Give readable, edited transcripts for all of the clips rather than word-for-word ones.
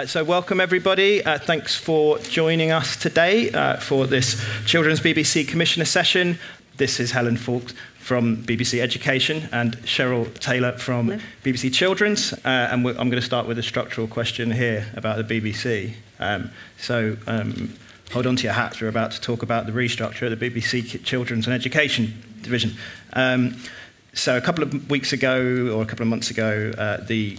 So welcome everybody. Thanks for joining us today for this Children's BBC Commissioner session. This is Helen Fawkes from BBC Education and Cheryl Taylor from BBC Children's. I'm going to start with a structural question here about the BBC. Hold on to your hats. We're about to talk about the restructure of the BBC Children's and Education division. So a couple of weeks ago, or a couple of months ago, the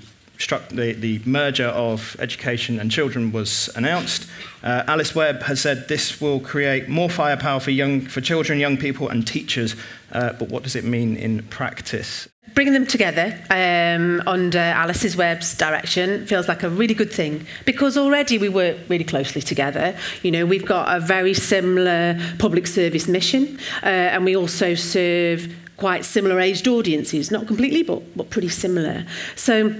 merger of education and children was announced. Alice Webb has said this will create more firepower for children, young people and teachers. But what does it mean in practice? Bringing them together under Alice Webb's direction feels like a really good thing, because already we work really closely together. You know, we've got a very similar public service mission, and we also serve quite similar aged audiences, not completely, but pretty similar. So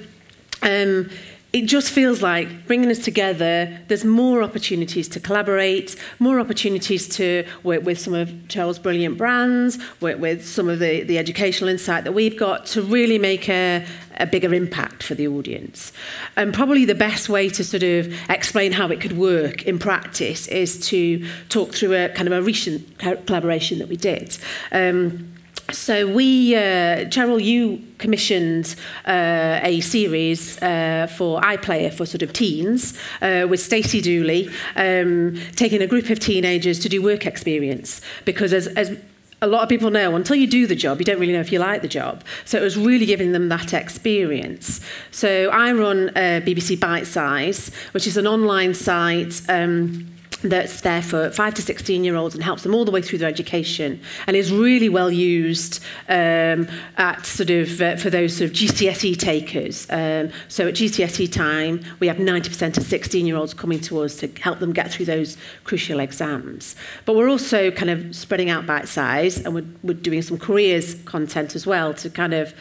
it just feels like bringing us together, there's more opportunities to collaborate, more opportunities to work with some of Cheryl's brilliant brands, work with some of the educational insight that we've got to really make a bigger impact for the audience. And probably the best way to sort of explain how it could work in practice is to talk through a kind of a recent collaboration that we did. So Cheryl, you commissioned a series for iPlayer for sort of teens with Stacey Dooley, taking a group of teenagers to do work experience, because as a lot of people know, until you do the job, you don't really know if you like the job. So it was really giving them that experience. So I run BBC Bite Size, which is an online site that's there for 5 to 16-year-olds and helps them all the way through their education, and is really well used at sort of for those sort of GCSE takers. So at GCSE time, we have 90% of 16-year-olds coming to us to help them get through those crucial exams. But we're also kind of spreading out Bite Size, and we're doing some careers content as well to kind of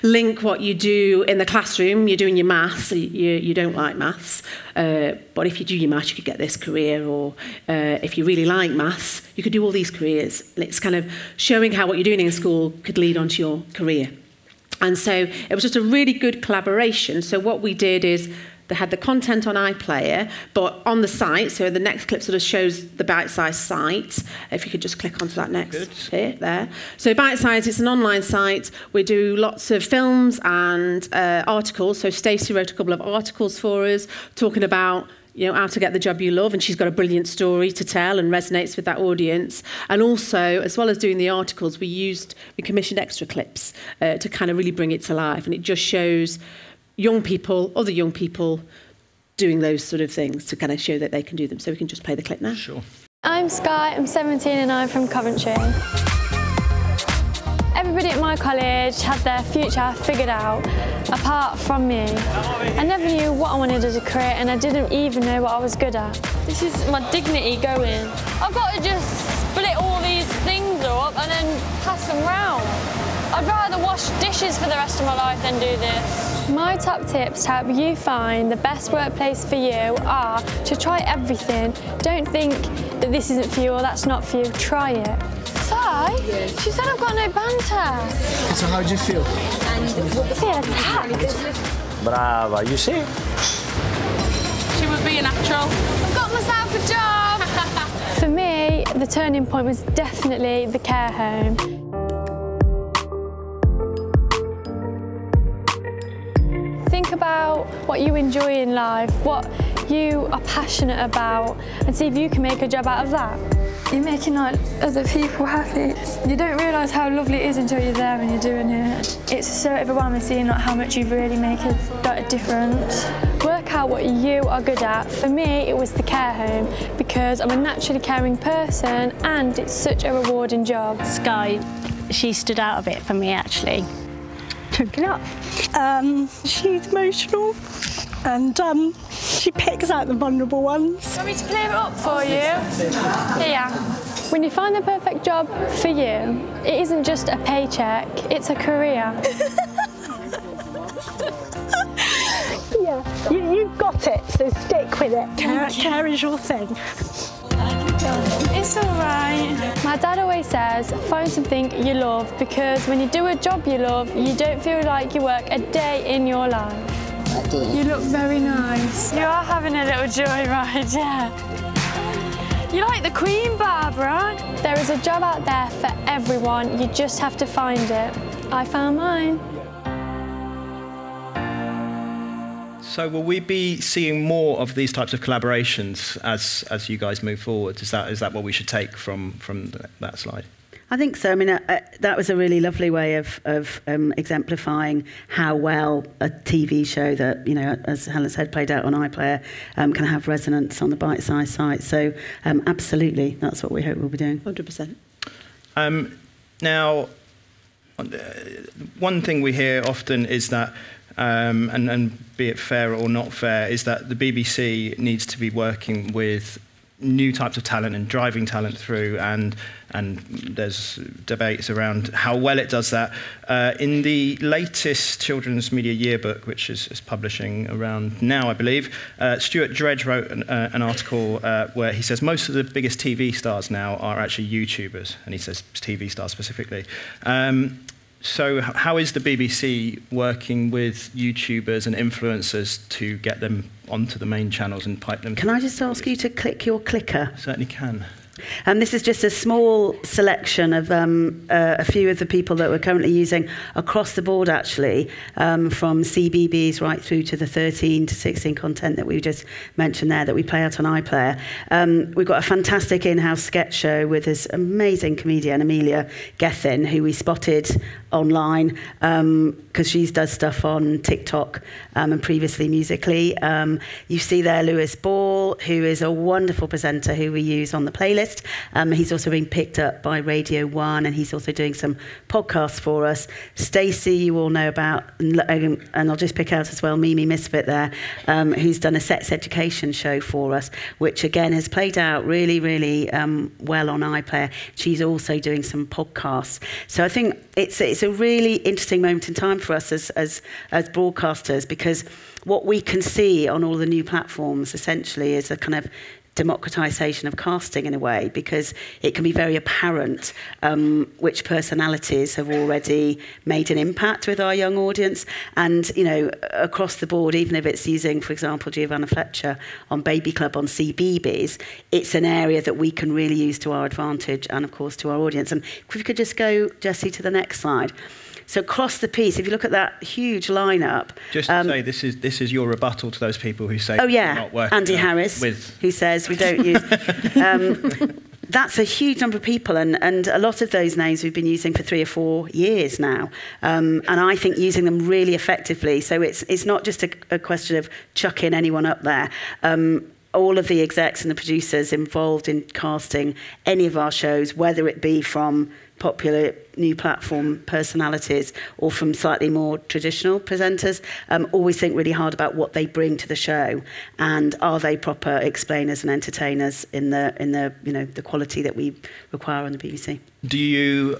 link what you do in the classroom. You're doing your maths, you don't like maths, but if you do your maths, you could get this career, or if you really like maths, you could do all these careers. And it's kind of showing how what you're doing in school could lead onto your career. And so it was just a really good collaboration. So what we did is they had the content on iPlayer, but on the site, so the next clip sort of shows the Bite Size site. If you could just click onto that next bit there. So Bite Size, it's an online site. We do lots of films and articles. So Stacey wrote a couple of articles for us talking about, you know, how to get the job you love, and she's got a brilliant story to tell and resonates with that audience. And also, as well as doing the articles, we commissioned extra clips to kind of really bring it to life, and it just shows young people, other young people, doing those sort of things to kind of show that they can do them. So we can just play the clip now. Sure. I'm Sky, I'm 17 and I'm from Coventry. Everybody at my college had their future figured out, apart from me. I never knew what I wanted as a career, and I didn't even know what I was good at. This is my dignity going. I've got to just split all these things up and then pass them round. I'd rather wash dishes for the rest of my life than do this. My top tips to help you find the best workplace for you are to try everything. Don't think that this isn't for you or that's not for you. Try it. Si? She said I've got no banter. So how do you feel? I feel attacked. Brava, you see? She would be a natural. I've got myself a job. For me, the turning point was definitely the care home. Think about what you enjoy in life, what you are passionate about, and see if you can make a job out of that. You're making like other people happy. You don't realise how lovely it is until you're there and you're doing it. It's so overwhelming seeing like how much you really make a difference. Work out what you are good at. For me, it was the care home, because I'm a naturally caring person and it's such a rewarding job. Sky, she stood out a bit for me actually. Took it up. She's emotional and she picks out the vulnerable ones. Want me to clear it up for you? Here. When you find the perfect job for you, it isn't just a paycheck, it's a career. Yeah, you've got it, so stick with it. Care is your thing. It's all right. My dad always says, find something you love, because when you do a job you love, you don't feel like you work a day in your life. You look very nice. You are having a little joyride, yeah. You like the Queen, Barbara. There is a job out there for everyone. You just have to find it. I found mine. So will we be seeing more of these types of collaborations as you guys move forward? Is that what we should take from that slide? I think so. I mean, that was a really lovely way of exemplifying how well a TV show that, you know, as Helen said, played out on iPlayer, can have resonance on the Bitesize site. So absolutely, that's what we hope we'll be doing. 100%. Now, one thing we hear often is that, and be it fair or not fair, is that the BBC needs to be working with new types of talent and driving talent through, and there's debates around how well it does that. In the latest Children's Media Yearbook, which is publishing around now, I believe, Stuart Dredge wrote an article where he says most of the biggest TV stars now are actually YouTubers, and he says TV stars specifically. So how is the BBC working with YouTubers and influencers to get them onto the main channels and pipe them? Can I just ask you to click your clicker? Certainly can. And this is just a small selection of a few of the people that we're currently using across the board, actually, from CBeebies right through to the 13 to 16 content that we just mentioned there that we play out on iPlayer. We've got a fantastic in-house sketch show with this amazing comedian, Amelia Gethin, who we spotted online because she does stuff on TikTok and previously Musically. You see there Lewis Ball, who is a wonderful presenter who we use on the playlist. He's also been picked up by Radio 1, and he's also doing some podcasts for us. Stacey, you all know about, and I'll just pick out as well Mimi Misfit there, who's done a sex education show for us, which again has played out really, really well on iPlayer. She's also doing some podcasts. So I think it's a really interesting moment in time for us as broadcasters, because what we can see on all the new platforms essentially is a kind of democratisation of casting in a way, because it can be very apparent which personalities have already made an impact with our young audience. And, you know, across the board, even if it's using, for example, Giovanna Fletcher on Baby Club on CBeebies, it's an area that we can really use to our advantage and, of course, to our audience. And if we could just go, Jessie, to the next slide. So across the piece, if you look at that huge lineup... Just to say, this is your rebuttal to those people who say... Oh, yeah, not working Andy Harris, who says we don't use... That's a huge number of people, and a lot of those names we've been using for 3 or 4 years now, and I think using them really effectively. So it's not just a question of chucking anyone up there. All of the execs and the producers involved in casting any of our shows, whether it be from popular new platform personalities or from slightly more traditional presenters, always think really hard about what they bring to the show, and are they proper explainers and entertainers in the you know, the quality that we require on the BBC. Do you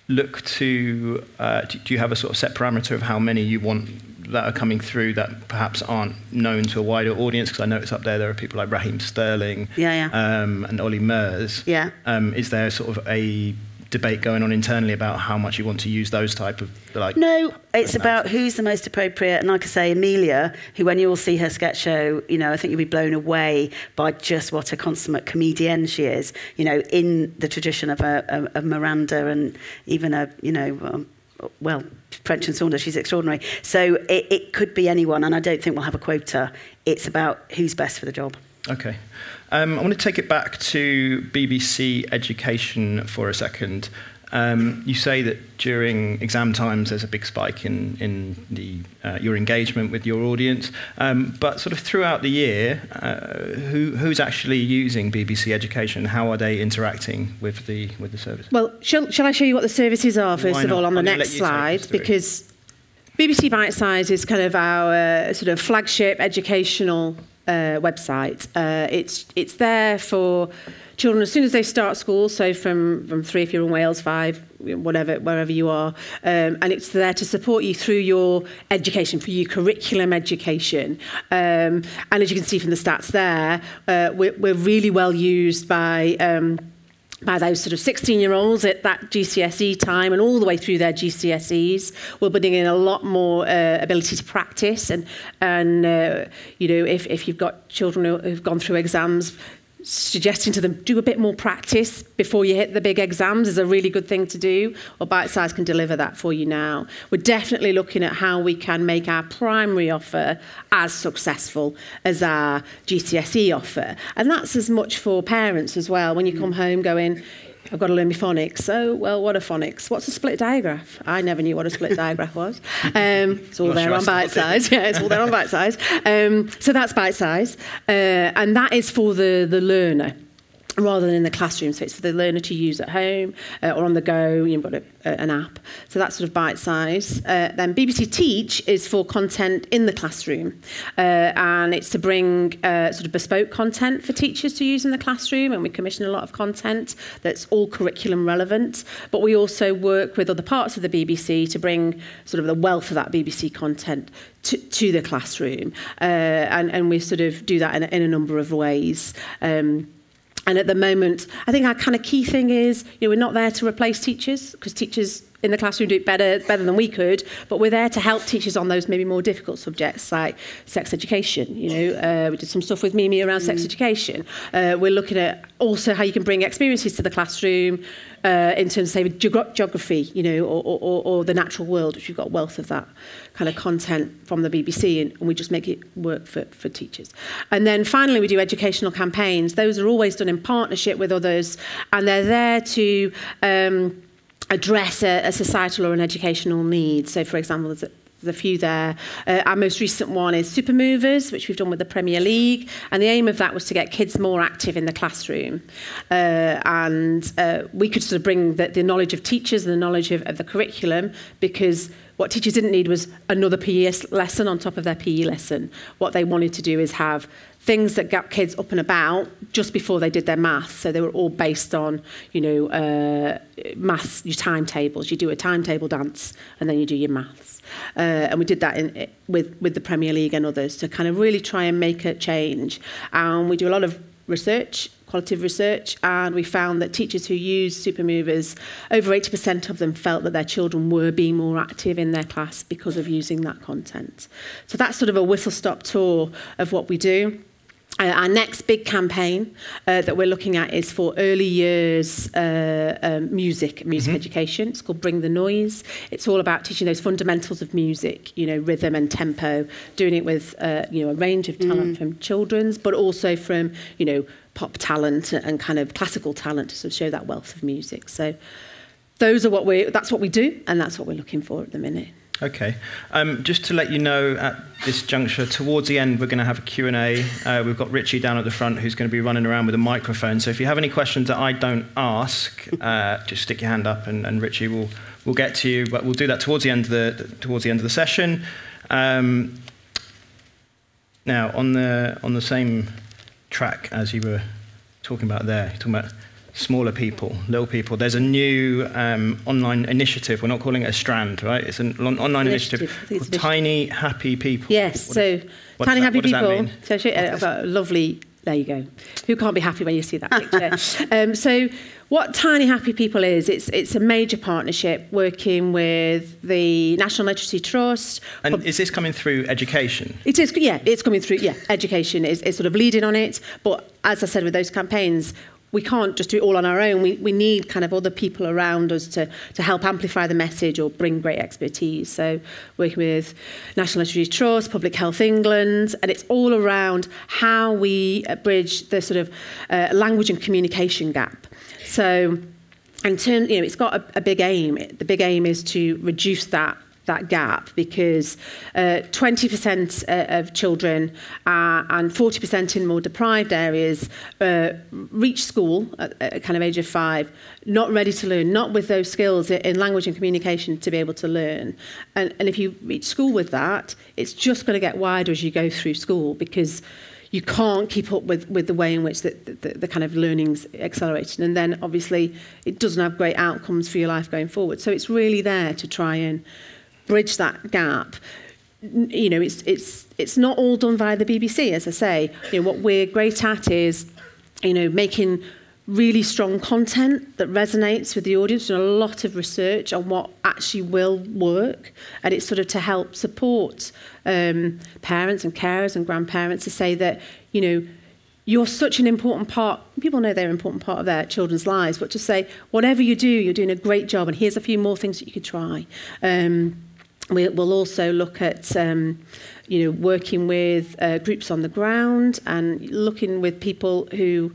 look to do you have a sort of set parameter of how many you want that are coming through that perhaps aren't known to a wider audience? Because I noticed up there are people like Raheem Sterling, and Ollie Murs. Yeah. Is there sort of a debate going on internally about how much you want to use those type of, like... No, it's about who's the most appropriate. And like I say, Amelia, who when you all see her sketch show, you know, I think you'll be blown away by just what a consummate comedian she is, you know, in the tradition of a Miranda and even a, you know, well, French and Saunders, she's extraordinary. So it could be anyone, and I don't think we'll have a quota. It's about who's best for the job. Okay. I want to take it back to BBC Education for a second. You say that during exam times there's a big spike in your engagement with your audience, but sort of throughout the year, who's actually using BBC Education? How are they interacting with the service? Well, shall I show you what the services are first of all on the next slide? Because BBC Bitesize is kind of our sort of flagship educational website. It's there for children as soon as they start school, so from 3 if you're in Wales, 5, whatever, wherever you are, and it's there to support you through your education, for your curriculum education. And as you can see from the stats there, we're really well used by by those sort of 16-year-olds at that GCSE time and all the way through their GCSEs. We're putting in a lot more ability to practice, and you know, if you've got children who've gone through exams, suggesting to them do a bit more practice before you hit the big exams is a really good thing to do. Well, Bite Size can deliver that for you now. We're definitely looking at how we can make our primary offer as successful as our GCSE offer, and that's as much for parents as well. When you come home going, I've got to learn my phonics. So, well, what are phonics? What's a split digraph? I never knew what a split digraph was. It's all there on Bite Size. Yeah, it's all there on Bite Size. So that's Bite Size. And that is for the learner rather than in the classroom. So it's for the learner to use at home or on the go. You've got an app. So that's sort of Bite Size. Then BBC Teach is for content in the classroom. And it's to bring sort of bespoke content for teachers to use in the classroom. And we commission a lot of content that's all curriculum relevant. But we also work with other parts of the BBC to bring sort of the wealth of that BBC content to the classroom. And we sort of do that in a number of ways. And at the moment, I think our kind of key thing is, you know, we're not there to replace teachers, because teachers in the classroom do it better than we could, but we're there to help teachers on those maybe more difficult subjects like sex education. You know, we did some stuff with Mimi around sex education. We're looking at also how you can bring experiences to the classroom in terms of, say, geography, you know, or the natural world, which we've got wealth of that kind of content from the BBC, and we just make it work for teachers. And then finally, we do educational campaigns. Those are always done in partnership with others, and they're there to address a societal or an educational need. So, for example, there's a few there. Our most recent one is Super Movers, which we've done with the Premier League, and the aim of that was to get kids more active in the classroom. And we could sort of bring the knowledge of teachers and the knowledge of the curriculum, because what teachers didn't need was another PE lesson on top of their PE lesson. What they wanted to do is have things that got kids up and about just before they did their maths. So they were all based on, you know, maths, your timetables. You do a timetable dance and then you do your maths. And we did that with the Premier League and others to kind of really try and make a change. And we do a lot of research, qualitative research, and we found that teachers who use Super Movers, over 80% of them felt that their children were being more active in their class because of using that content. So that's sort of a whistle-stop tour of what we do. Our next big campaign that we're looking at is for early years music education. It's called Bring the Noise. It's all about teaching those fundamentals of music, you know, rhythm and tempo, doing it with, you know, a range of talent from children's, but also from, you know, pop talent and kind of classical talent to sort of show that wealth of music. So that's what we do, and that's what we're looking for at the minute. Okay. Just to let you know, at this juncture, towards the end, we're going to have a Q&A. We've got Richie down at the front who's going to be running around with a microphone. So if you have any questions that I don't ask, just stick your hand up and Richie will get to you. But we'll do that towards the end of the session. Now, on the same track as you were talking about there, you're talking about smaller people, little people. There's a new online initiative. We're not calling it a strand, right? It's an online initiative called Tiny Happy People. Yes, Tiny Happy People. So I've got a lovely, there you go. Who can't be happy when you see that picture? So what Tiny Happy People is, it's a major partnership working with the National Literacy Trust. And is this coming through education? It is, yeah, it's coming through, yeah. Education is sort of leading on it. But as I said, with those campaigns, we can't just do it all on our own. We need kind of other people around us to help amplify the message or bring great expertise. So working with National Literacy Trust, Public Health England, and it's all around how we bridge the sort of language and communication gap. So in terms, you know, it's got a big aim. The big aim is to reduce that gap, because 20% of children and 40% in more deprived areas reach school at kind of age of 5, not ready to learn, not with those skills in language and communication to be able to learn. And if you reach school with that, it's just going to get wider as you go through school, because you can't keep up with the way in which the kind of learning's accelerated. And then, obviously, it doesn't have great outcomes for your life going forward. So it's really there to try and bridge that gap. You know, it's not all done via the BBC, as I say. You know, what we're great at is, you know, making really strong content that resonates with the audience, and a lot of research on what actually will work, and it's sort of to help support parents and carers and grandparents to say that, you know, you're such an important part. People know they're an important part of their children's lives, but to say, whatever you do, you're doing a great job, and here's a few more things that you could try. We'll also look at, you know, working with groups on the ground and looking with people who,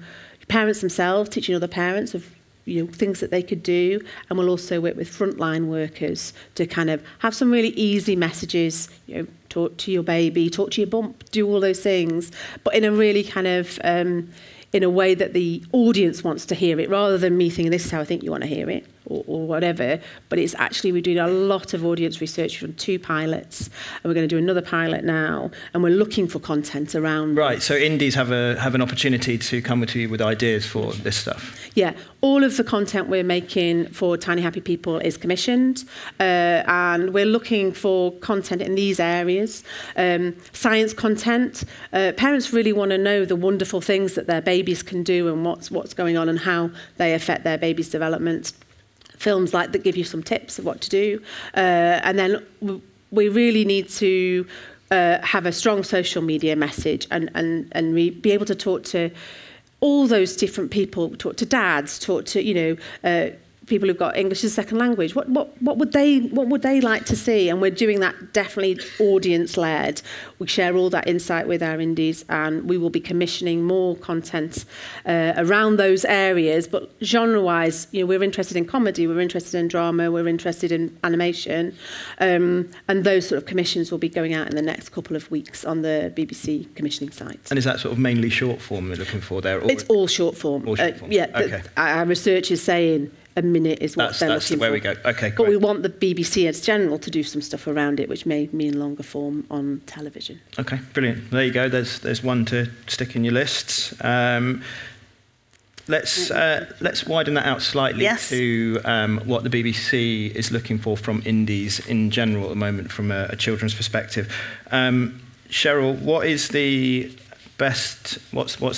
parents themselves, teaching other parents of, you know, things that they could do. And we'll also work with frontline workers to kind of have some really easy messages, you know, talk to your baby, talk to your bump, do all those things, but in a really kind of, in a way that the audience wants to hear it, rather than me thinking, this is how I think you want to hear it, or whatever. But it's actually, we're doing a lot of audience research from 2 pilots, and we're going to do another pilot now, and we're looking for content around. Right, so indies have an opportunity to come to you with ideas for this stuff. Yeah, all of the content we're making for Tiny Happy People is commissioned, and we're looking for content in these areas. Science content. Parents really want to know the wonderful things that their babies can do and what's going on and how they affect their baby's development. Films like that give you some tips of what to do. And then we really need to have a strong social media message and be able to talk to all those different people, talk to dads, talk to, you know, people who've got English as a second language. What would they like to see? And we're doing that definitely audience-led. We share all that insight with our indies, and we will be commissioning more content around those areas. But genre-wise, you know, we're interested in comedy, we're interested in drama, we're interested in animation, and those sort of commissions will be going out in the next couple of weeks on the BBC commissioning site. And is that sort of mainly short form we're looking for there? Or it's all short form. All short form. Yeah, okay. Our research is saying a minute is what they're looking for. That's where we go. Okay, great. But we want the BBC as general to do some stuff around it, which may mean longer form on television. Okay, brilliant. There you go. There's one to stick in your lists. Let's widen that out slightly to what the BBC is looking for from indies in general at the moment from a children's perspective. Cheryl, what's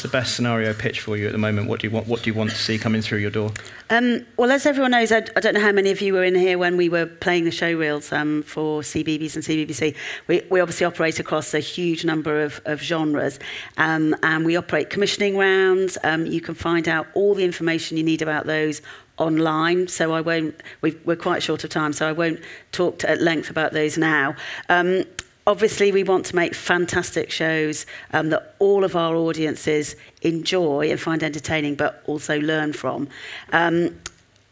the best scenario pitch for you at the moment? What do you want to see coming through your door? Well, as everyone knows, I don't know how many of you were in here when we were playing the show reels for CBeebies and CBBC. We obviously operate across a huge number of genres, and we operate commissioning rounds. You can find out all the information you need about those online, so I won't. We're quite short of time, so I won't talk at length about those now. Obviously, we want to make fantastic shows that all of our audiences enjoy and find entertaining, but also learn from.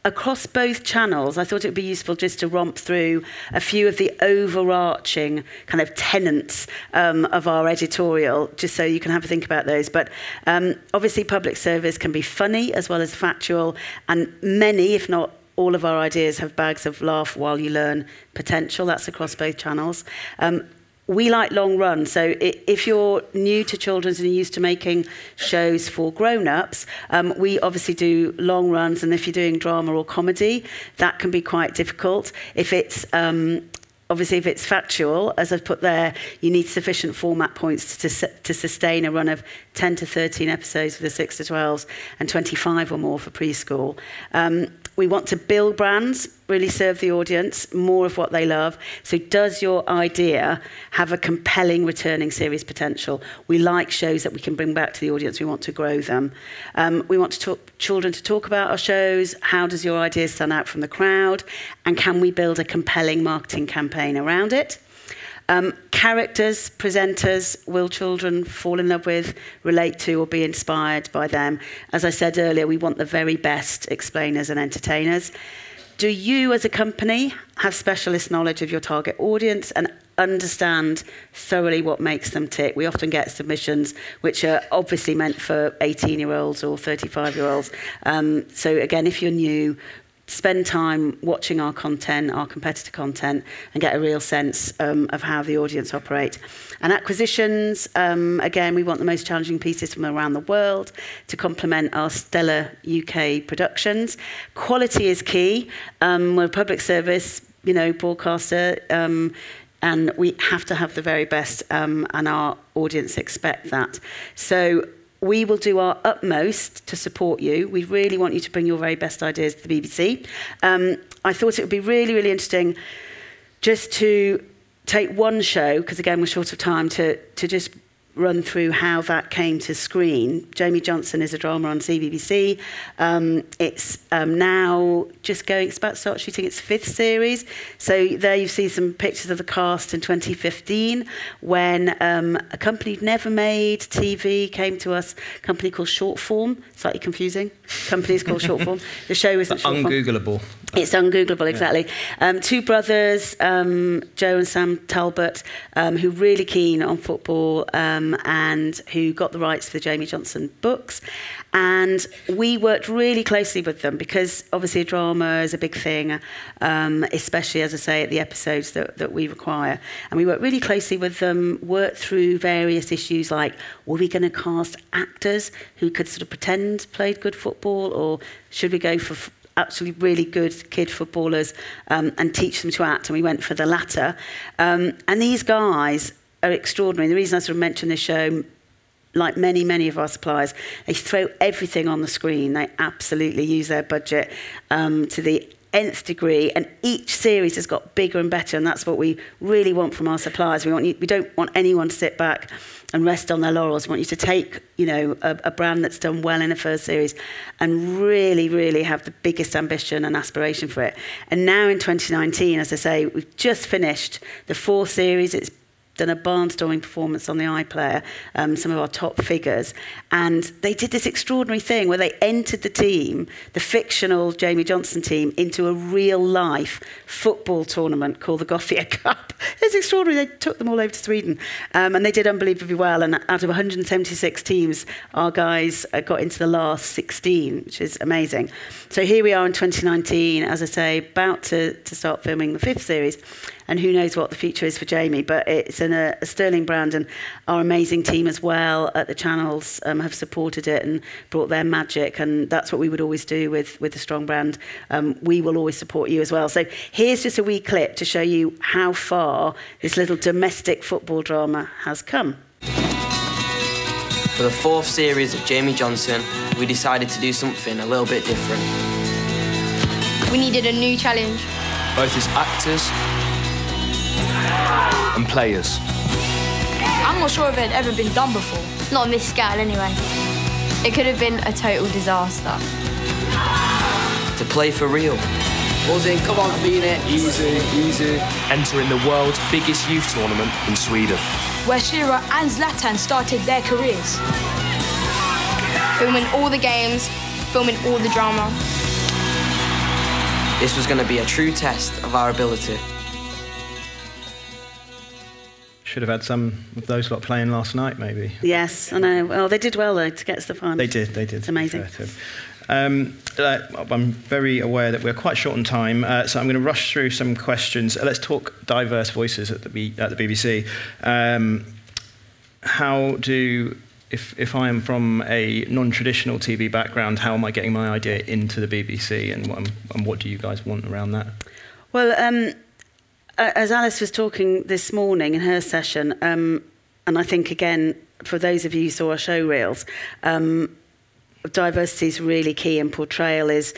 Across both channels, I thought it would be useful just to romp through a few of the overarching kind of tenets of our editorial, just so you can have a think about those. But obviously, public service can be funny as well as factual, and many, if not all of our ideas, have bags of laugh while you learn potential. That's across both channels. We like long runs, so if you're new to children's and you're used to making shows for grown-ups, we obviously do long runs, and if you're doing drama or comedy, that can be quite difficult. If it's obviously, if it's factual, as I've put there, you need sufficient format points to sustain a run of 10 to 13 episodes for the 6 to 12s and 25 or more for preschool. We want to build brands, really serve the audience, more of what they love. So does your idea have a compelling returning series potential? We like shows that we can bring back to the audience. We want to grow them. We want children to talk about our shows. How does your idea stand out from the crowd? And can we build a compelling marketing campaign around it? Characters, presenters, will children fall in love with, relate to, or be inspired by them? As I said earlier, we want the very best explainers and entertainers. Do you, as a company, have specialist knowledge of your target audience and understand thoroughly what makes them tick? We often get submissions which are obviously meant for 18-year-olds or 35-year-olds. So again, if you're new, spend time watching our content, our competitor content, and get a real sense of how the audience operate. And acquisitions, again, we want the most challenging pieces from around the world to complement our stellar UK productions. Quality is key. We're a public service, broadcaster, and we have to have the very best, and our audience expect that. So we will do our utmost to support you. We really want you to bring your very best ideas to the BBC. I thought it would be really, really interesting just to take one show, because again, we're short of time, to just run through how that came to screen. Jamie Johnson is a drama on CBBC. It's now just going, it's about to start shooting its 5th series. So there you see some pictures of the cast in 2015 when a company who'd never made TV came to us, a company called Shortform. Slightly confusing. Company's called Shortform. The show isn't Shortform. Ungoogleable. It's ungoogleable, exactly. Yeah. 2 brothers, Joe and Sam Talbot, who are really keen on football and who got the rights for the Jamie Johnson books. And we worked really closely with them because obviously a drama is a big thing, especially, as I say, at the episodes that we require. And we worked really closely with them, worked through various issues like, were we going to cast actors who could sort of pretend played good football, or should we go for actually really good kid footballers and teach them to act? And we went for the latter. And these guys are extraordinary. The reason I sort of mention this show, like many, many of our suppliers, they throw everything on the screen. They absolutely use their budget to the nth degree, and each series has got bigger and better, and that's what we really want from our suppliers. We don't want anyone to sit back and rest on their laurels. We want you to take, you know, a brand that's done well in the first series and really, really have the biggest ambition and aspiration for it. And now in 2019, as I say, we've just finished the 4th series. It's done a barnstorming performance on the iPlayer, some of our top figures. And they did this extraordinary thing where they entered the team, the fictional Jamie Johnson team, into a real-life football tournament called the Gothia Cup. It's extraordinary. They took them all over to Sweden. And they did unbelievably well. And out of 176 teams, our guys got into the last 16, which is amazing. So here we are in 2019, as I say, about to start filming the 5th series. And who knows what the future is for Jamie, but it's in a sterling brand, and our amazing team as well at the channels have supported it and brought their magic, and that's what we would always do with a strong brand. We will always support you as well. So here's just a wee clip to show you how far this little domestic football drama has come. For the 4th series of Jamie Johnson, we decided to do something a little bit different. We needed a new challenge. Both as actors and players. I'm not sure if it had ever been done before. Not on this scale, anyway. It could have been a total disaster. To play for real. Buzzing, come on, Phoenix. Easy, easy. Entering the world's biggest youth tournament in Sweden, where Shira and Zlatan started their careers. Filming all the games, filming all the drama. This was going to be a true test of our ability. Should have had some of those lot playing last night, maybe. Yes, I know. Well, they did well, though, to get to the final. They did. It's amazing. I'm very aware that we're quite short on time, so I'm going to rush through some questions. Let's talk diverse voices at the BBC. If I am from a non-traditional TV background, how am I getting my idea into the BBC, and what do you guys want around that? Well, as Alice was talking this morning in her session, and I think, again, for those of you who saw our show reels, diversity is really key, and portrayal is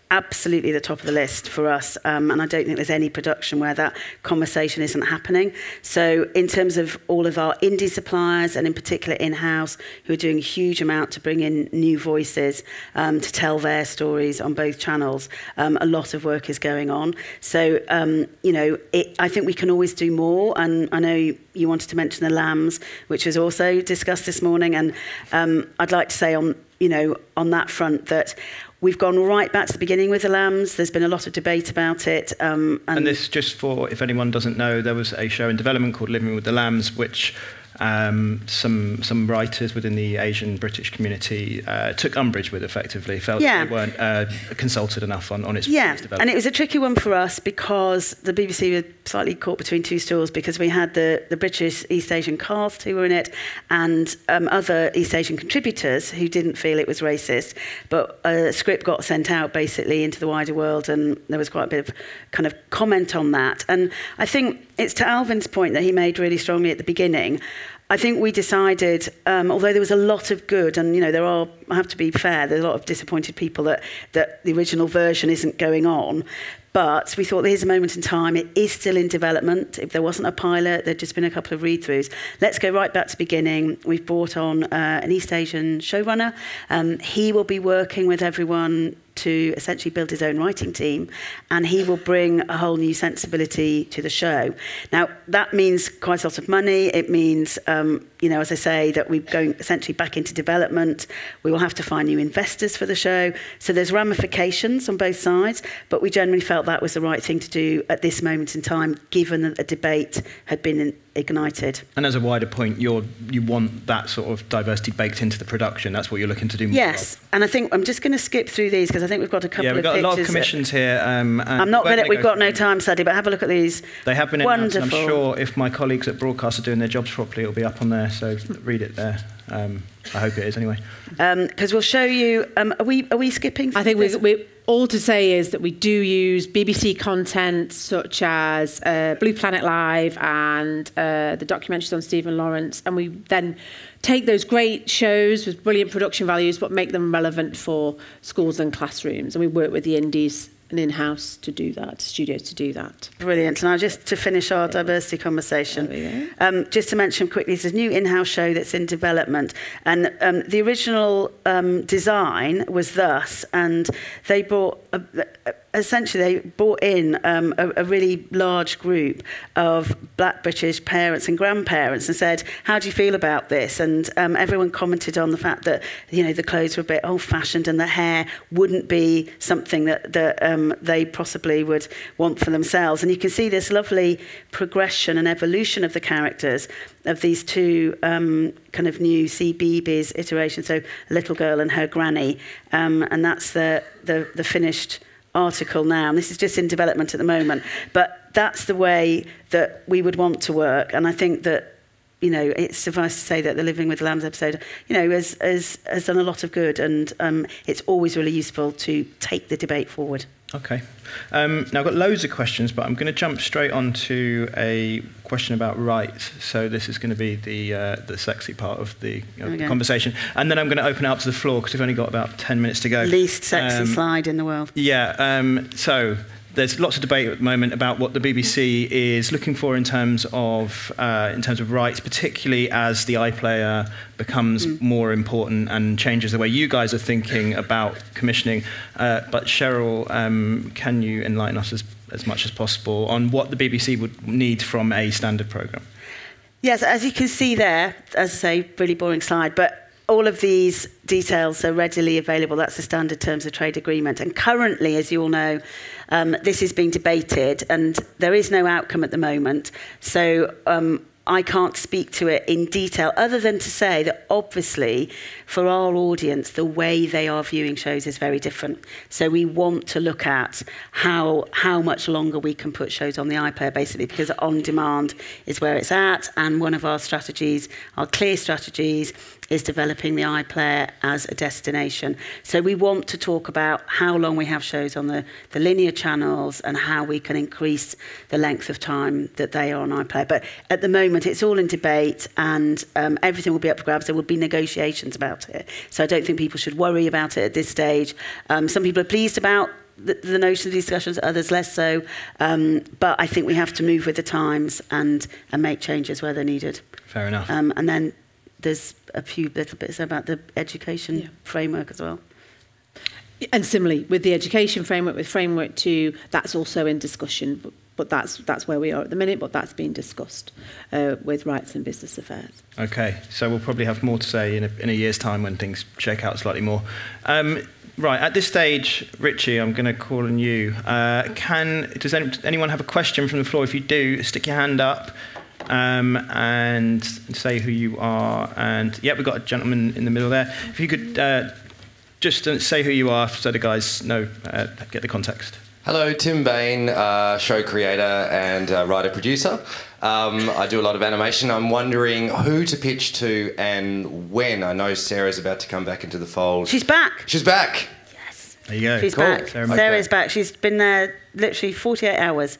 absolutely the top of the list for us, and I don't think there's any production where that conversation isn't happening. So in terms of all of our indie suppliers, and in particular in-house, who are doing a huge amount to bring in new voices to tell their stories on both channels, a lot of work is going on. So, you know, I think we can always do more, and I know you wanted to mention the Lambs, which was also discussed this morning, and I'd like to say on that front that we've gone right back to the beginning with the Lambs. There's been a lot of debate about it. And this, just for, if anyone doesn't know, there was a show in development called Living with the Lambs, which some writers within the Asian British community took umbrage with, effectively, felt they weren't consulted enough on its development. And it was a tricky one for us because the BBC were slightly caught between two stools, because we had the British East Asian cast who were in it, and other East Asian contributors who didn't feel it was racist, but a script got sent out basically into the wider world, and there was quite a bit of kind of comment on that. And I think it's to Alvin's point that he made really strongly at the beginning. I think we decided, although there was a lot of good, and I have to be fair, there's a lot of disappointed people that the original version isn't going on. But we thought, here's a moment in time. It is still in development. If there wasn't a pilot, there'd just been a couple of read-throughs. Let's go right back to the beginning. We've brought on an East Asian showrunner. He will be working with everyone to essentially build his own writing team, and he will bring a whole new sensibility to the show. Now, that means quite a lot of money. It means, as I say, that we're going essentially back into development. We will have to find new investors for the show. So there's ramifications on both sides, but we generally felt that was the right thing to do at this moment in time, given that a debate had been ignited. And as a wider point, you want that sort of diversity baked into the production. That's what you're looking to do more. Yes, and I think I'm just going to skip through these because I think we've got a couple of pictures. Yeah, we've got a lot of commissions here. I'm not going to, we've got no time, Sadie, but have a look at these. They have been announced, and I'm Wonderful. sure if my colleagues at Broadcast are doing their jobs properly, it'll be up on there, so read it there. I hope it is anyway. Because we'll show you, are we skipping? I think we all to say is that we do use BBC content such as Blue Planet Live and the documentaries on Stephen Lawrence, and we then take those great shows with brilliant production values but make them relevant for schools and classrooms, and we work with the indies and in-house to do that, studios to do that. Brilliant. Now, just to finish our diversity conversation, just to mention quickly, there's a new in-house show that's in development, and the original design was thus, and they brought essentially they brought in a really large group of Black British parents and grandparents and said, how do you feel about this? And everyone commented on the fact that the clothes were a bit old-fashioned and the hair wouldn't be something that they possibly would want for themselves. And you can see this lovely progression and evolution of the characters of these two kind of new CBeebies iterations, so a little girl and her granny, and that's the finished article now, and this is just in development at the moment, but that's the way that we would want to work. And I think that it's suffice to say that the Living with the Lambs episode has done a lot of good, and it's always really useful to take the debate forward. Okay. Now I've got loads of questions, but I'm going to jump straight on to a question about rights. So this is going to be the sexy part of the conversation. And then I'm going to open it up to the floor because we've only got about 10 minutes to go. Least sexy slide in the world. Yeah. So there's lots of debate at the moment about what the BBC is looking for in terms of rights, particularly as the iPlayer becomes more important and changes the way you guys are thinking about commissioning. But Cheryl, can you enlighten us as much as possible on what the BBC would need from a standard programme? Yes, as you can see there, as I say, really boring slide, but all of these details are readily available. That's the standard terms of trade agreement. And currently, as you all know, this is being debated and there is no outcome at the moment. So I can't speak to it in detail other than to say that obviously for our audience, the way they are viewing shows is very different. So we want to look at how much longer we can put shows on the iPlayer, basically, because on demand is where it's at. And one of our strategies, our clear strategies, is developing the iPlayer as a destination. So we want to talk about how long we have shows on the linear channels and how we can increase the length of time that they are on iPlayer. But at the moment, it's all in debate and everything will be up for grabs. There will be negotiations about it. So I don't think people should worry about it at this stage. Some people are pleased about the notion of discussions, others less so. But I think we have to move with the times and make changes where they're needed. Fair enough. And then there's a few little bits about the education framework as well. And similarly, with the education framework, with Framework 2, that's also in discussion, but that's where we are at the minute, but that's being discussed with Rights and Business Affairs. Okay, so we'll probably have more to say in a year's time when things shake out slightly more. Right, at this stage, Richie, I'm going to call on you. Does anyone have a question from the floor? If you do, stick your hand up. And say who you are. And yeah, we've got a gentleman in the middle there. If you could just say who you are so the guys know, get the context. Hello, Tim Bain, show creator and writer-producer. I do a lot of animation. I'm wondering who to pitch to and when. I know Sarah's about to come back into the fold. She's back. She's back. There you go. She's back. Sarah's back. She's been there literally 48 hours.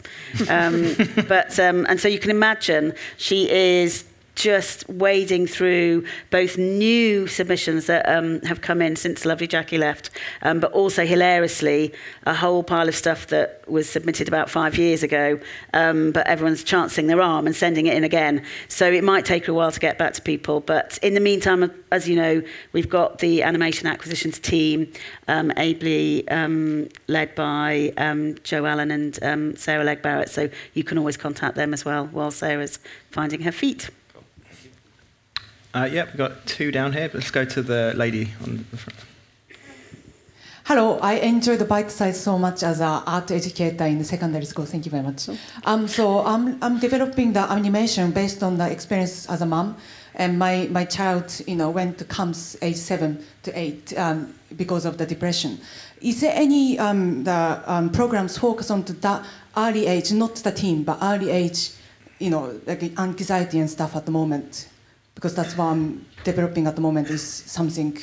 And so you can imagine she is just wading through both new submissions that have come in since lovely Jackie left, but also hilariously a whole pile of stuff that was submitted about 5 years ago, but everyone's chancing their arm and sending it in again. So it might take a while to get back to people, but in the meantime, as you know, we've got the animation acquisitions team, ably led by Joe Allen and Sarah Legg-Barrett, so you can always contact them as well while Sarah's finding her feet. Yeah, we've got two down here. Let's go to the lady on the front. Hello, I enjoy the bite size so much as an art educator in the secondary school. Thank you very much. So I'm developing the animation based on the experience as a mom. And my child, went to camps age 7 to 8 because of the depression. Is there any programs focused on that early age, not the teen, but early age, like anxiety and stuff at the moment? Because that's what I'm developing at the moment, is something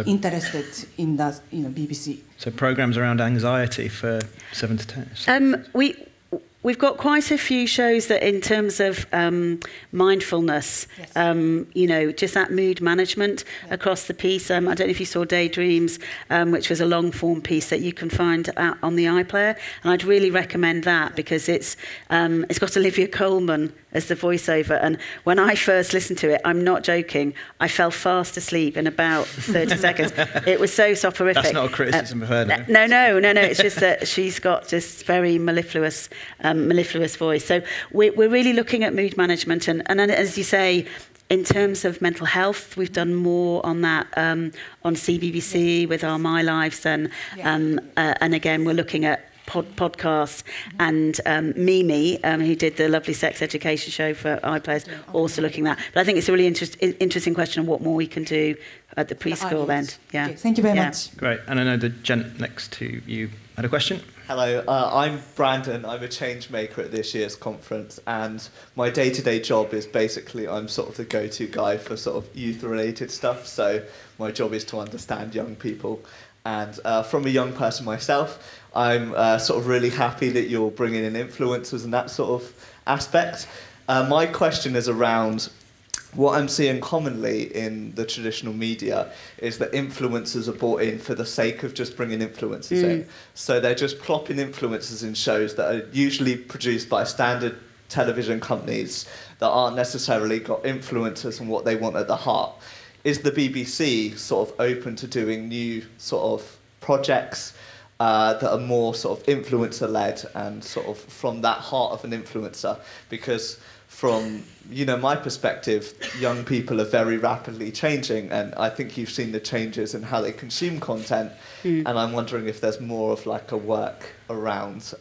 interested in the BBC. So programs around anxiety for 7 to 10. We've got quite a few shows that, in terms of mindfulness, yes. Just that mood management across the piece. I don't know if you saw Daydreams, which was a long-form piece that you can find on the iPlayer, and I'd really recommend that because it's got Olivia Colman as the voiceover, and when I first listened to it, I'm not joking, I fell fast asleep in about 30 seconds. It was so soporific. That's not a criticism of her, no? No. It's just that she's got this very mellifluous voice. So we're really looking at mood management, and as you say, in terms of mental health, we've done more on that on CBBC with our My Lives, and again, we're looking at podcasts, and Mimi, who did the lovely sex education show for iPlayers, also looking at that. But I think it's a really interesting question on what more we can do at the preschool end. Yeah. Okay, thank you very much. Great. And I know the gent next to you had a question. Hello, I'm Brandon. I'm a change maker at this year's conference, and my day-to-day job is basically I'm sort of the go-to guy for sort of youth-related stuff. So my job is to understand young people. And from a young person myself, I'm sort of really happy that you're bringing in influencers and that sort of aspect. My question is around what I'm seeing commonly in the traditional media is that influencers are brought in for the sake of just bringing influencers in. So they're just plopping influencers in shows that are usually produced by standard television companies that aren't necessarily got influencers and what they want at the heart. Is the BBC sort of open to doing new sort of projects that are more sort of influencer-led and sort of from that heart of an influencer? Because from my perspective, young people are very rapidly changing, and I think you've seen the changes in how they consume content, and I'm wondering if there's more of like a work around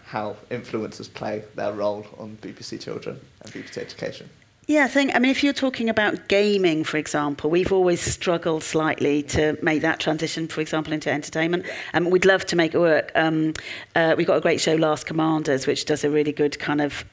how influencers play their role on BBC Children and BBC Education. Yeah, if you're talking about gaming, for example, we've always struggled slightly to make that transition, for example, into entertainment. We'd love to make it work. We've got a great show, Last Commanders, which does a really good kind of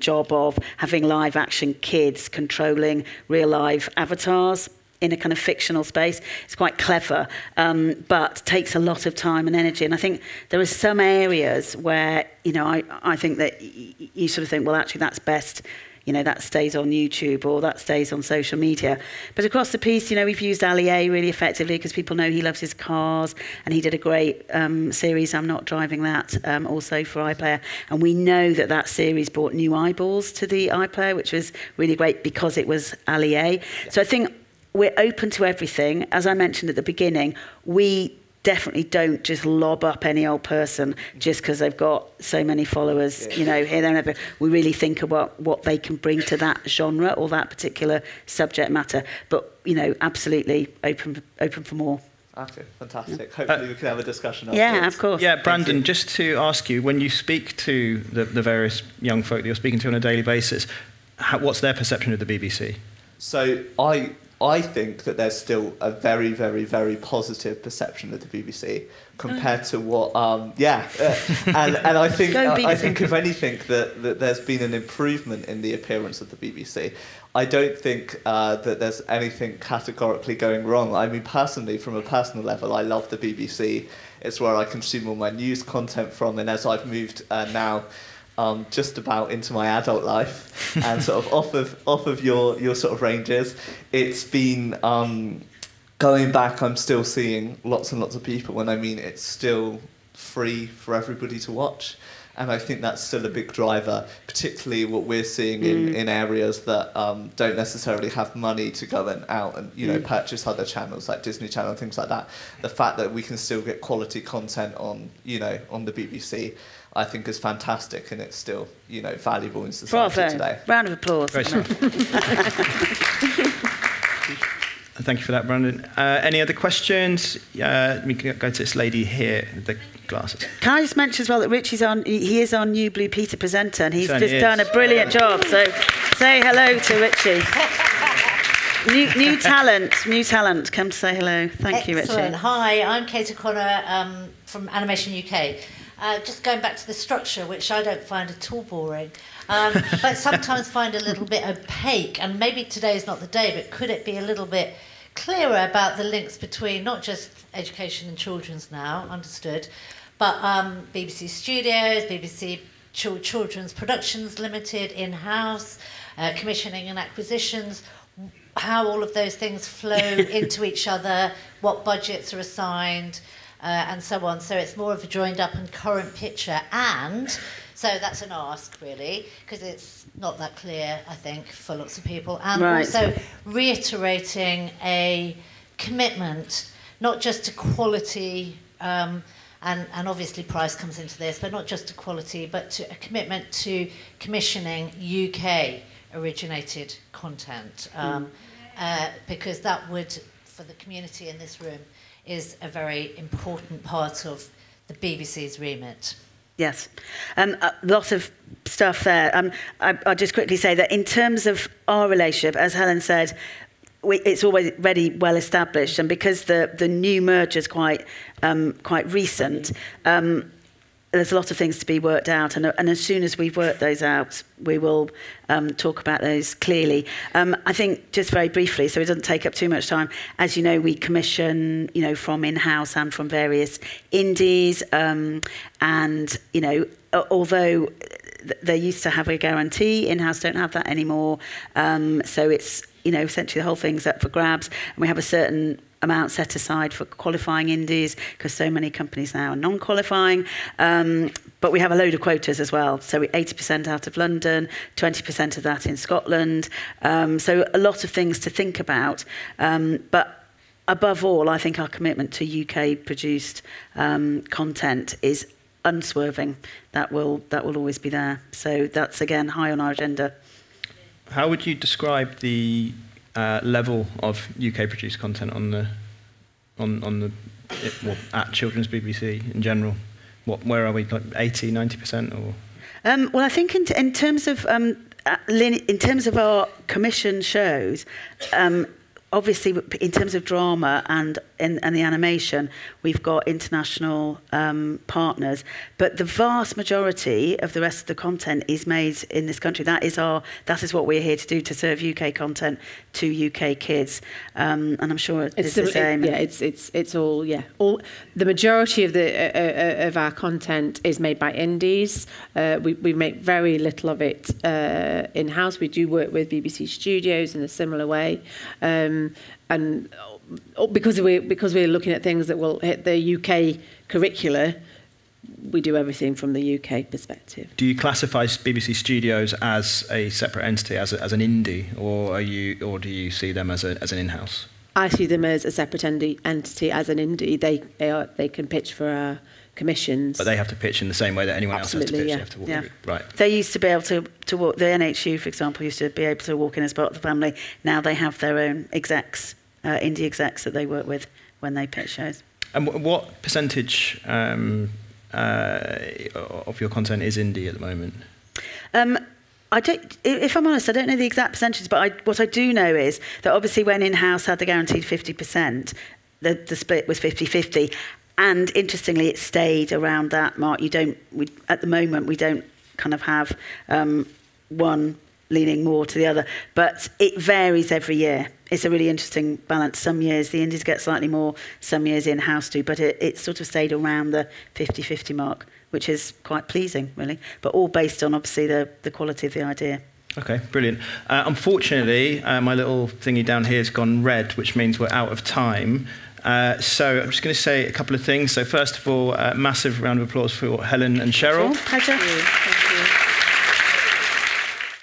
job of having live action kids controlling real live avatars in a kind of fictional space. It's quite clever, but takes a lot of time and energy. And I think there are some areas where, I think that you sort of think, well, actually, that's best. That stays on YouTube or that stays on social media. But across the piece, we've used Ali A really effectively because people know he loves his cars, and he did a great series, I'm Not Driving That, also for iPlayer. And we know that series brought new eyeballs to the iPlayer, which was really great because it was Ali A. So I think we're open to everything. As I mentioned at the beginning, we definitely don't just lob up any old person just because they've got so many followers, here, there and everywhere. We really think about what they can bring to that genre or that particular subject matter. But, absolutely open for more. Okay, fantastic. Hopefully we can have a discussion afterwards. Yeah, of course. Yeah, Brandon, just to ask you, when you speak to the various young folk that you're speaking to on a daily basis, what's their perception of the BBC? So I think that there's still a very, very, very positive perception of the BBC compared to what, and I think if anything that there's been an improvement in the appearance of the BBC. I don't think that there's anything categorically going wrong. I mean, personally, from a personal level, I love the BBC. It's where I consume all my news content from, and as I've moved now just about into my adult life and sort of off of your sort of ranges. It's been going back, I'm still seeing lots and lots of people, and I mean it's still free for everybody to watch. And I think that's still a big driver, particularly what we're seeing in areas that don't necessarily have money to go out and purchase other channels like Disney Channel and things like that. The fact that we can still get quality content on on the BBC, I think is fantastic, and it's still valuable in society today. Round of applause. Thank you for that, Brandon. Any other questions? Let me go to this lady here with the glasses. Can I just mention as well that Richie's he is our new Blue Peter presenter, and he's just done a brilliant job. So say hello to Richie. new talent. Come to say hello. Thank you, Richie. Hi, I'm Kate O'Connor from Animation UK. Just going back to the structure, which I don't find at all boring, but sometimes find a little bit opaque, and maybe today is not the day, but could it be a little bit clearer about the links between not just education and children's now, understood, but BBC Studios, BBC Children's Productions Limited, in-house, commissioning and acquisitions, how all of those things flow into each other, what budgets are assigned, and so on. So it's more of a joined up and current picture. And so that's an ask, really, because it's not that clear, I think, for lots of people. And also reiterating a commitment, not just to quality, and obviously price comes into this, but not just to quality, but to a commitment to commissioning UK-originated content, because that would, for the community in this room, is a very important part of the BBC's remit. Yes, a lot of stuff there. I'll just quickly say that in terms of our relationship, as Helen said, it's already well established, and because the new merger is quite recent, there's a lot of things to be worked out, and as soon as we've worked those out, we will talk about those clearly. I think just very briefly, so it doesn't take up too much time, as you know, we commission, from in-house and from various indies, and, although they used to have a guarantee, in-house don't have that anymore, so it's, essentially the whole thing's up for grabs, and we have a certain amount set aside for qualifying indies, because so many companies now are non-qualifying, but we have a load of quotas as well, so 80% out of London, 20% of that in Scotland, so a lot of things to think about, but above all, I think our commitment to UK produced content is unswerving. That will always be there, so that's again high on our agenda. How would you describe the level of UK-produced content at Children's BBC in general? Where are we? Like 80, 90%, or? Well, I think in terms of our commission shows, obviously in terms of drama and the animation, we've got international partners, but the vast majority of the rest of the content is made in this country. That is what we're here to do, to serve UK content to UK kids, and I'm sure it's the same. It's all the majority of our content is made by indies. We make very little of it in house. We do work with BBC Studios in a similar way, and because we're looking at things that will hit the UK curricula, we do everything from the UK perspective. Do you classify BBC Studios as a separate entity, as an indie, or do you see them as an in-house? I see them as a separate entity, as an indie. They can pitch for our commissions. But they have to pitch in the same way that anyone else has to pitch. Yeah. They have to walk right. They used to be able to walk. The NHU, for example, used to be able to walk in as part of the family. Now they have their own execs, indie execs that they work with when they pitch shows. And what percentage of your content is indie at the moment? If I'm honest, I don't know the exact percentages, but what I do know is that obviously when in-house had the guaranteed 50%, the split was 50-50. And interestingly, it stayed around that mark. At the moment, we don't kind of have one leaning more to the other, but it varies every year. it's a really interesting balance. Some years the indies get slightly more, some years in-house do, but it sort of stayed around the 50-50 mark, which is quite pleasing, really. But all based on, obviously, the quality of the idea. Okay, brilliant. Unfortunately, my little thingy down here has gone red, which means we're out of time. So I'm just going to say a couple of things. So first of all, massive round of applause for Helen and Cheryl. Pleasure. Thank you.